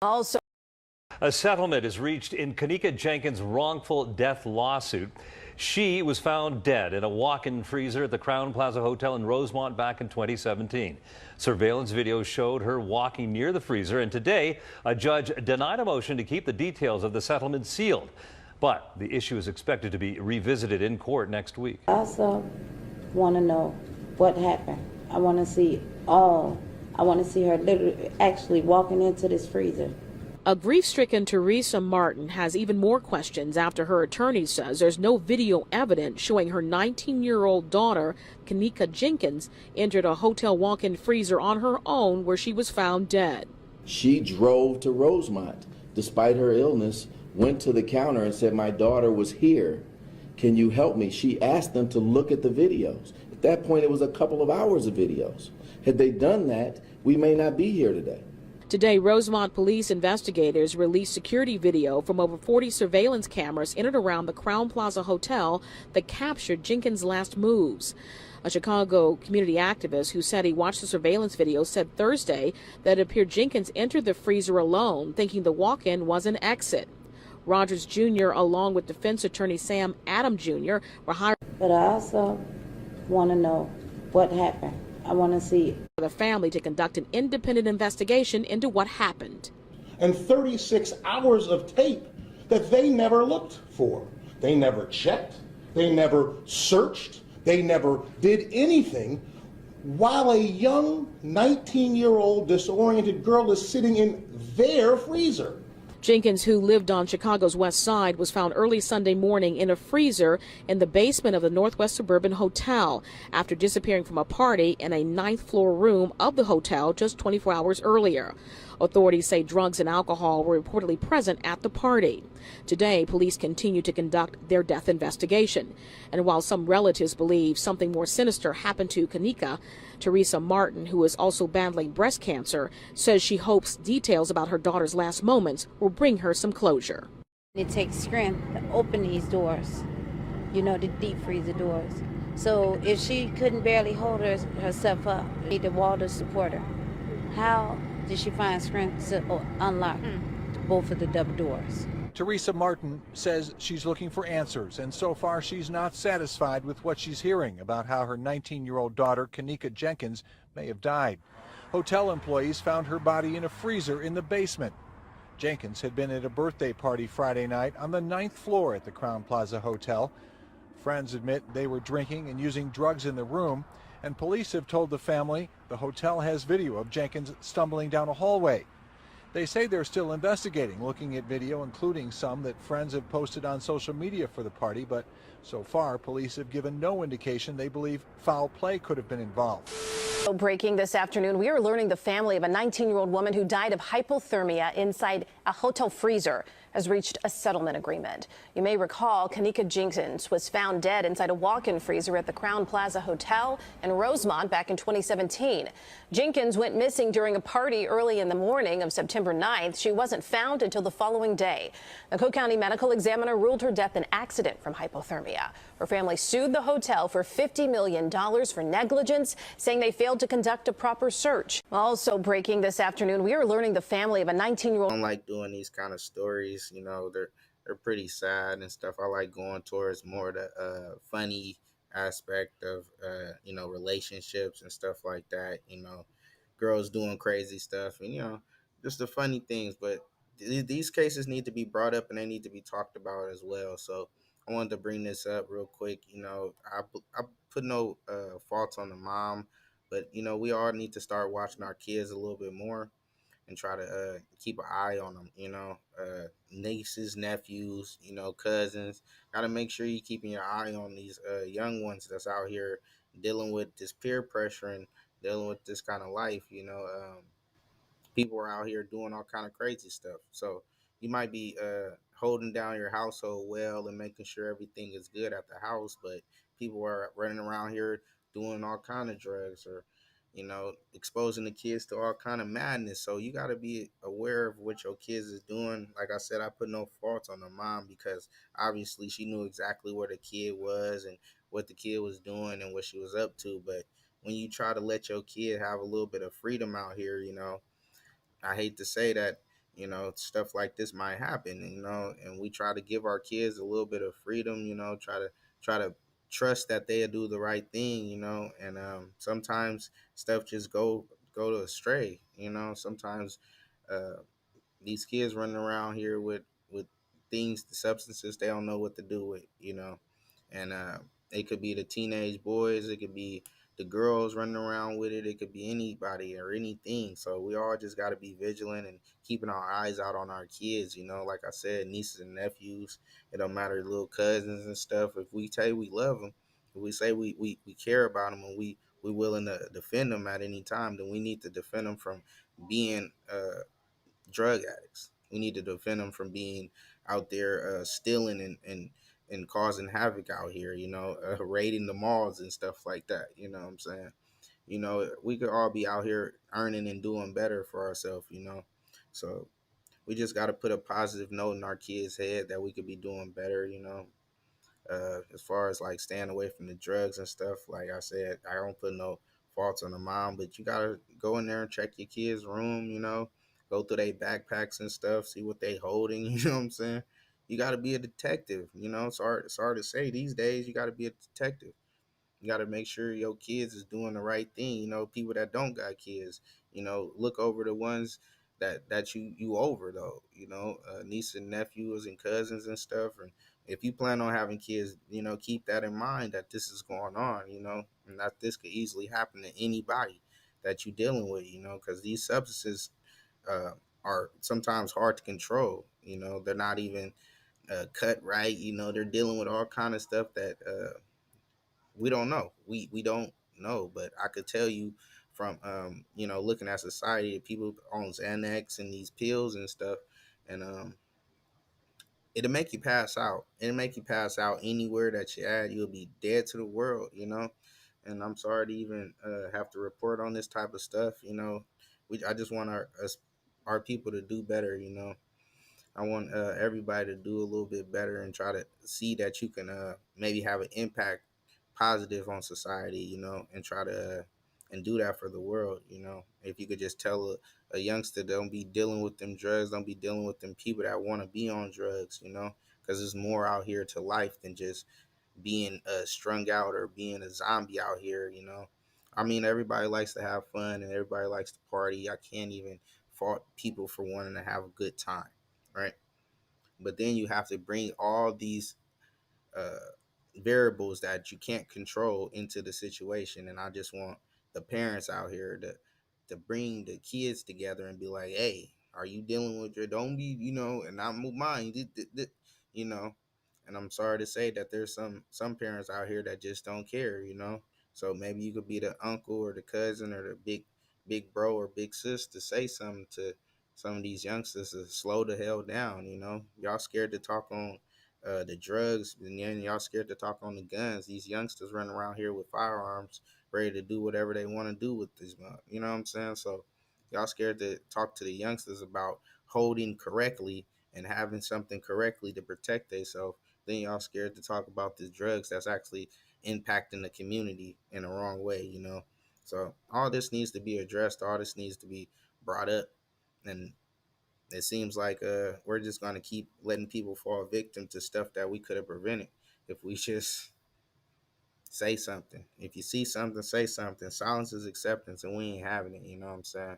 Also, a settlement is reached in Kenneka Jenkins' wrongful death lawsuit. She was found dead in a walk-in freezer at the Crown Plaza Hotel in Rosemont back in 2017. Surveillance video showed her walking near the freezer, and today a judge denied a motion to keep the details of the settlement sealed. But the issue is expected to be revisited in court next week. I also want to know what happened. I want to see all. I want to see her literally actually walking into this freezer. a grief-stricken Teresa Martin has even more questions after her attorney says there's no video evidence showing her 19-year-old daughter, Kenneka Jenkins, entered a hotel walk-in freezer on her own where she was found dead. She drove to Rosemont, despite her illness, went to the counter and said, "My daughter was here. Can you help me?" She asked them to look at the videos. At that point, it was a couple of hours of videos. Had they done that, we may not be here today. Today, Rosemont police investigators released security video from over 40 surveillance cameras in and around the Crown Plaza Hotel that captured Jenkins' last moves. A Chicago community activist who said he watched the surveillance video said Thursday that it appeared Jenkins entered the freezer alone, thinking the walk-in was an exit. Rogers Jr., along with defense attorney Sam Adam Jr., were hired. But I also want to know what happened. I want to see the family to conduct an independent investigation into what happened. And 36 hours of tape that they never looked for. They never checked. They never searched. They never did anything while a young 19-year-old disoriented girl is sitting in their freezer. Jenkins, who lived on Chicago's west side, was found early Sunday morning in a freezer in the basement of the Northwest Suburban Hotel after disappearing from a party in a ninth-floor room of the hotel just 24 hours earlier. Authorities say drugs and alcohol were reportedly present at the party. Today, police continue to conduct their death investigation. And while some relatives believe something more sinister happened to Kenneka, Teresa Martin, who is also battling breast cancer, says she hopes details about her daughter's last moments will bring her some closure. it takes strength to open these doors, the deep freezer doors. So if she couldn't barely hold herself up, need the wall to support her, how did she find strength to unlock both of the double doors? Teresa Martin says she's looking for answers, and so far she's not satisfied with what she's hearing about how her 19-year-old daughter, Kenneka Jenkins, may have died. Hotel employees found her body in a freezer in the basement. Jenkins had been at a birthday party Friday night on the 9th floor at the Crown Plaza Hotel. Friends admit they were drinking and using drugs in the room, and police have told the family the hotel has video of Jenkins stumbling down a hallway. They say they're still investigating, looking at video, including some that friends have posted on social media for the party, but so far police have given no indication they believe foul play could have been involved. Breaking this afternoon, we are learning the family of a 19-year-old woman who died of hypothermia inside a hotel freezer has reached a settlement agreement. You may recall Kenneka Jenkins was found dead inside a walk-in freezer at the Crown Plaza Hotel in Rosemont back in 2017. Jenkins went missing during a party early in the morning of September 9th. She wasn't found until the following day. The Cook County medical examiner ruled her death an accident from hypothermia. Her family sued the hotel for $50 million for negligence, saying they failed to conduct a proper search. Also breaking this afternoon, we are learning the family of a 19-year-old. I don't like doing these kind of stories. They're pretty sad and stuff. I like going towards more the funny aspect of relationships and stuff like that. Girls doing crazy stuff and just the funny things. But these cases need to be brought up and they need to be talked about as well. So I wanted to bring this up real quick. I put no faults on the mom, but we all need to start watching our kids a little bit more and try to keep an eye on them, nieces, nephews, cousins. Got to make sure you're keeping your eye on these young ones that's out here dealing with this peer pressure and dealing with this kind of life. People are out here doing all kind of crazy stuff. So you might be holding down your household well and making sure everything is good at the house, but people are running around here doing all kind of drugs or exposing the kids to all kind of madness. So you got to be aware of what your kids is doing. Like I said, I put no faults on the mom because obviously she knew exactly where the kid was and what the kid was doing and what she was up to. But when you try to let your kid have a little bit of freedom out here, I hate to say that stuff like this might happen, and we try to give our kids a little bit of freedom, try to trust that they'll do the right thing, and sometimes stuff just go to astray, sometimes uh, these kids running around here with things, the substances they don't know what to do with, and it could be the teenage boys, it could be the girls running around with it, it could be anybody or anything. So we all just got to be vigilant and keeping our eyes out on our kids, like I said, nieces and nephews, it don't matter, little cousins and stuff. If we say we love them, if we say we care about them, and we willing to defend them at any time, then we need to defend them from being drug addicts. We need to defend them from being out there stealing and causing havoc out here, raiding the malls and stuff like that. You know what I'm saying? We could all be out here earning and doing better for ourselves, So we just got to put a positive note in our kids' head that we could be doing better, as far as like staying away from the drugs and stuff. Like I said, I don't put no faults on the mom, but you gotta go in there and check your kids' room, go through their backpacks and stuff, see what they holding, you know what I'm saying? You gotta be a detective, it's hard to say these days, you gotta be a detective. You got to make sure your kids is doing the right thing. People that don't got kids, look over the ones that you over though. Nieces and nephews and cousins and stuff. And if you plan on having kids, keep that in mind that this is going on. And that this could easily happen to anybody that you're dealing with. Because these substances uh, are sometimes hard to control. They're not even cut right. They're dealing with all kind of stuff that. We don't know. We don't know, but I could tell you from looking at society, people on Xanax and these pills and stuff, and it'll make you pass out. It'll make you pass out anywhere that you at. You'll be dead to the world, And I'm sorry to even have to report on this type of stuff, I just want our people to do better, I want everybody to do a little bit better and try to see that you can maybe have an impact positive on society, and try to and do that for the world, If you could just tell a youngster, don't be dealing with them drugs, don't be dealing with them people that want to be on drugs, because there's more out here to life than just being strung out or being a zombie out here, I mean, everybody likes to have fun and everybody likes to party. I can't even fault people for wanting to have a good time, right? But then you have to bring all these uh, variables that you can't control into the situation. And I just want the parents out here to bring the kids together and be like, hey, are you dealing with your, don't be, and not move mine, you know. And I'm sorry to say that there's some parents out here that just don't care, So maybe you could be the uncle or the cousin or the big bro or big sis to say something to some of these youngsters to slow the hell down, Y'all scared to talk on the drugs, and then y'all scared to talk on the guns. These youngsters running around here with firearms, ready to do whatever they want to do with this. You know what I'm saying? So y'all scared to talk to the youngsters about holding correctly and having something correctly to protect themselves. Then y'all scared to talk about the drugs that's actually impacting the community in the wrong way. So all this needs to be addressed. All this needs to be brought up, and it seems like we're just going to keep letting people fall victim to stuff that we could have prevented if we just say something. If you see something, say something. Silence is acceptance, and we ain't having it. You know what I'm saying?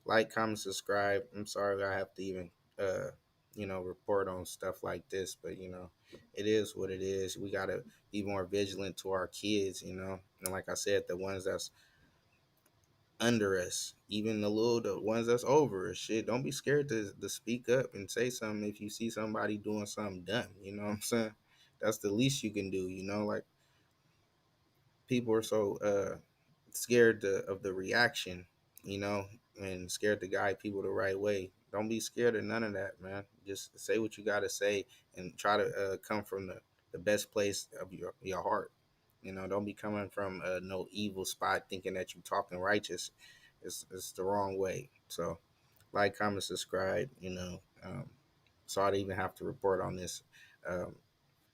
Like, comment, subscribe. I'm sorry I have to even, report on stuff like this, but it is what it is. We gotta be more vigilant to our kids. And like I said, the ones that's under us, even the ones that's over us. Shit, don't be scared to speak up and say something if you see somebody doing something dumb. You know what I'm saying? That's the least you can do. Like, people are so scared of the reaction, you know, and scared to guide people the right way. Don't be scared of none of that, man. Just say what you got to say and try to come from the best place of your heart. Don't be coming from no evil spot thinking that you're talking righteous. It's the wrong way. So, like, comment, subscribe. Sorry to even have to report on this. Um,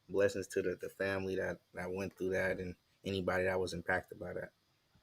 Blessings to the family that went through that and anybody that was impacted by that.